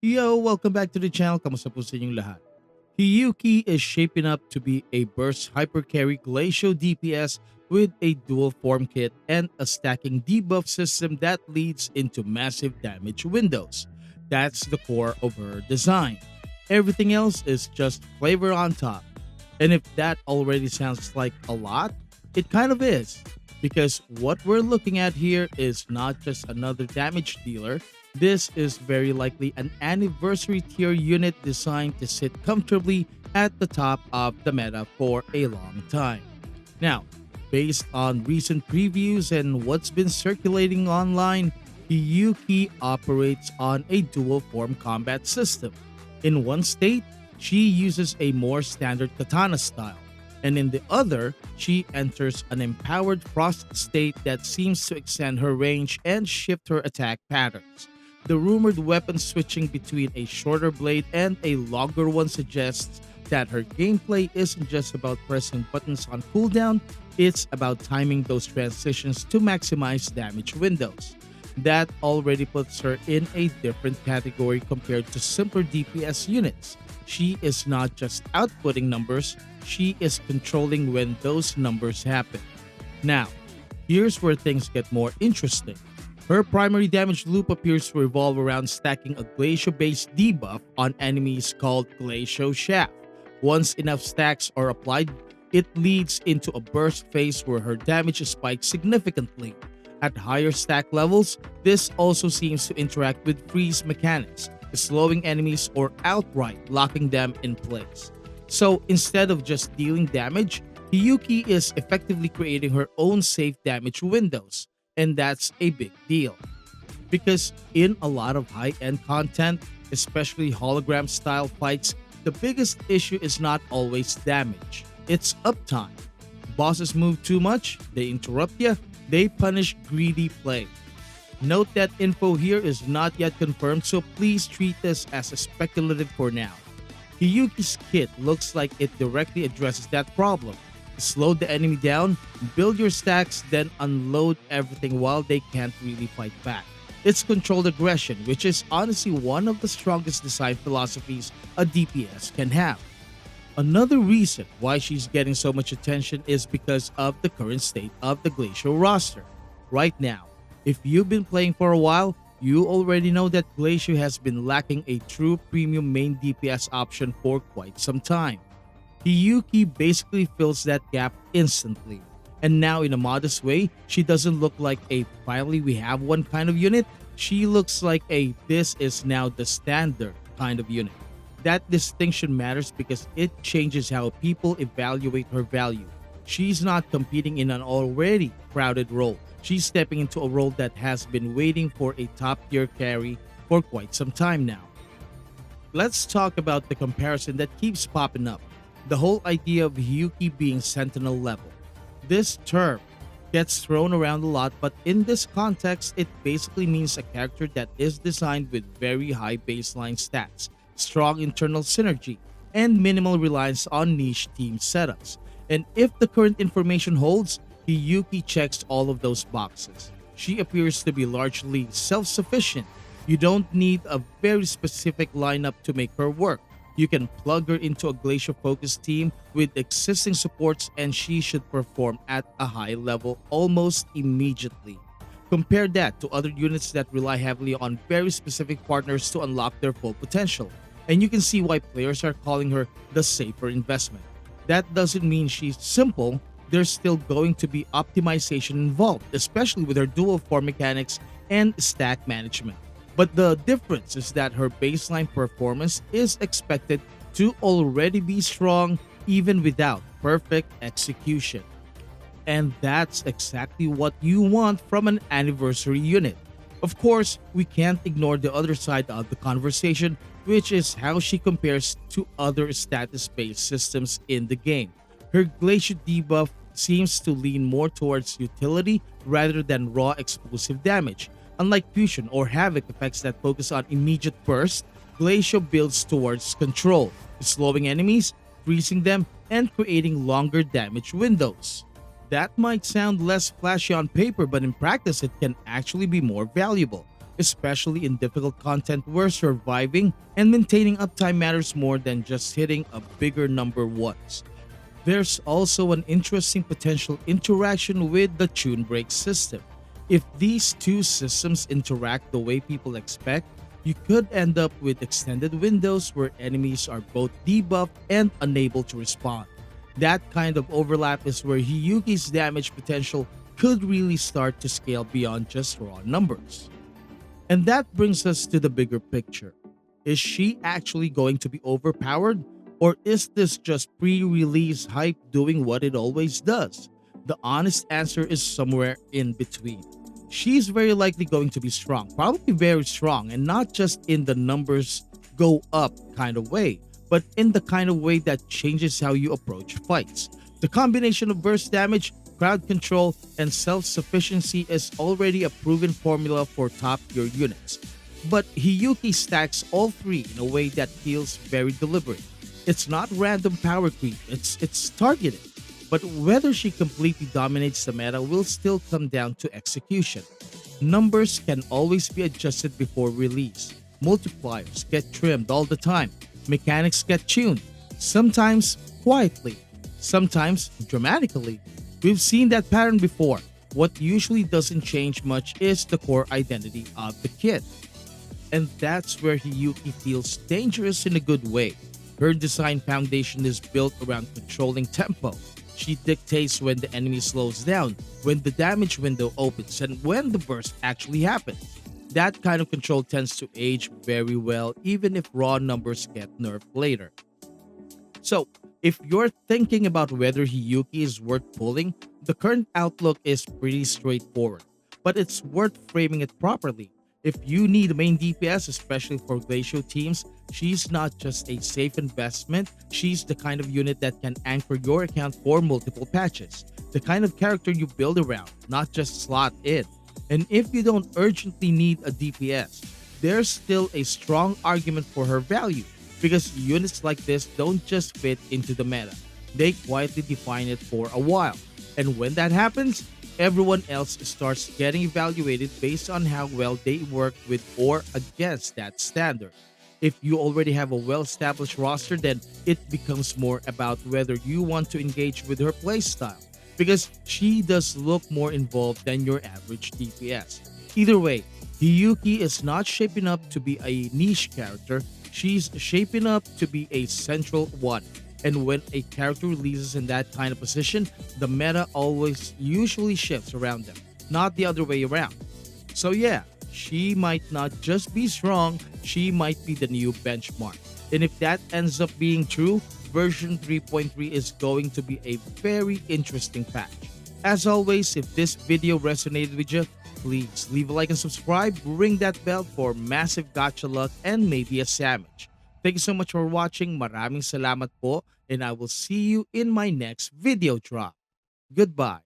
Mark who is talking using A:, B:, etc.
A: Yo, welcome back to the channel. Kamusta po sa inyong lahat? Kiyuki is shaping up to be a burst hypercarry glacial DPS with a dual form kit and a stacking debuff system that leads into massive damage windows. That's the core of her design. Everything else is just flavor on top. And if that already sounds like a lot, it kind of is. Because what we're looking at here is not just another damage dealer, this is very likely an anniversary tier unit designed to sit comfortably at the top of the meta for a long time. Now, based on recent previews and what's been circulating online, Kiyuki operates on a dual form combat system. In one state, she uses a more standard katana style, and in the other, she enters an empowered frost state that seems to extend her range and shift her attack patterns. The rumored weapon switching between a shorter blade and a longer one suggests that her gameplay isn't just about pressing buttons on cooldown, it's about timing those transitions to maximize damage windows. That already puts her in a different category compared to simpler DPS units. She is not just outputting numbers, she is controlling when those numbers happen. Now, here's where things get more interesting. Her primary damage loop appears to revolve around stacking a glacial-based debuff on enemies called Glacial Shaft. Once enough stacks are applied, it leads into a burst phase where her damage spikes significantly. At higher stack levels, this also seems to interact with freeze mechanics, slowing enemies or outright locking them in place. So instead of just dealing damage, Kiyuki is effectively creating her own safe damage windows, and that's a big deal. Because in a lot of high-end content, especially hologram style fights, the biggest issue is not always damage, it's uptime. Bosses move too much, they interrupt you, they punish greedy play. Note that info here is not yet confirmed, so please treat this as a speculative for now. Kiyuki's kit looks like it directly addresses that problem. Slow the enemy down, build your stacks, then unload everything while they can't really fight back. It's controlled aggression, which is honestly one of the strongest design philosophies a DPS can have. Another reason why she's getting so much attention is because of the current state of the Glacial roster. Right now, if you've been playing for a while, you already know that Glacial has been lacking a true premium main DPS option for quite some time. Kiyuki basically fills that gap instantly. And now in a modest way, she doesn't look like a finally we have one kind of unit, she looks like a this is now the standard kind of unit. That distinction matters because it changes how people evaluate her value. She's not competing in an already crowded role. She's stepping into a role that has been waiting for a top tier carry for quite some time now. Let's talk about the comparison that keeps popping up. The whole idea of Hiyuki being Sentinel-level. This term gets thrown around a lot, but in this context, it basically means a character that is designed with very high baseline stats, strong internal synergy, and minimal reliance on niche team setups. And if the current information holds, Kiyuki checks all of those boxes. She appears to be largely self-sufficient. You don't need a very specific lineup to make her work. You can plug her into a glacial-focused team with existing supports and she should perform at a high level almost immediately. Compare that to other units that rely heavily on very specific partners to unlock their full potential, and you can see why players are calling her the safer investment. That doesn't mean she's simple, there's still going to be optimization involved, especially with her dual form mechanics and stack management. But the difference is that her baseline performance is expected to already be strong even without perfect execution. And that's exactly what you want from an anniversary unit. Of course, we can't ignore the other side of the conversation, which is how she compares to other status-based systems in the game. Her glacial debuff seems to lean more towards utility rather than raw explosive damage. Unlike fusion or havoc effects that focus on immediate burst, glacial builds towards control, slowing enemies, freezing them, and creating longer damage windows. That might sound less flashy on paper, but in practice it can actually be more valuable. especially in difficult content where surviving and maintaining uptime matters more than just hitting a bigger number once. There's also an interesting potential interaction with the tune break system. If these two systems interact the way people expect, you could end up with extended windows where enemies are both debuffed and unable to respond. That kind of overlap is where Hiyuki's damage potential could really start to scale beyond just raw numbers. And that brings us to the bigger picture. Is she actually going to be overpowered? Or is this just pre release hype doing what it always does? The honest answer is somewhere in between. She's very likely going to be strong, probably very strong, and not just in the numbers go up kind of way, but in the kind of way that changes how you approach fights. The combination of burst damage, crowd control, and self sufficiency is already a proven formula for top tier units. But Hiyuki stacks all three in a way that feels very deliberate. It's not random power creep, it's targeted. But whether she completely dominates the meta will still come down to execution. Numbers can always be adjusted before release. Multipliers get trimmed all the time. Mechanics get tuned. Sometimes quietly, sometimes dramatically. We've seen that pattern before. What usually doesn't change much is the core identity of the kit. And that's where Hiyuki feels dangerous in a good way. Her design foundation is built around controlling tempo. She dictates when the enemy slows down, when the damage window opens, and when the burst actually happens. That kind of control tends to age very well even if raw numbers get nerfed later. So, if you're thinking about whether Hiyuki is worth pulling, the current outlook is pretty straightforward, but it's worth framing it properly. If you need a main DPS, especially for Glacial teams, she's not just a safe investment, she's the kind of unit that can anchor your account for multiple patches. The kind of character you build around, not just slot in. And if you don't urgently need a DPS, there's still a strong argument for her value because units like this don't just fit into the meta. They quietly define it for a while. And when that happens, everyone else starts getting evaluated based on how well they work with or against that standard. If you already have a well established roster, then it becomes more about whether you want to engage with her playstyle, because she does look more involved than your average DPS. Either way, Kiyuki is not shaping up to be a niche character, she's shaping up to be a central one. And when a character releases in that kind of position, the meta always usually shifts around them, not the other way around. So yeah, she might not just be strong, she might be the new benchmark. And if that ends up being true, version 3.3 is going to be a very interesting patch. As always, if this video resonated with you, please leave a like and subscribe, ring that bell for massive gacha luck and maybe a sandwich. Thank you so much for watching, maraming salamat po, and I will see you in my next video drop. Goodbye.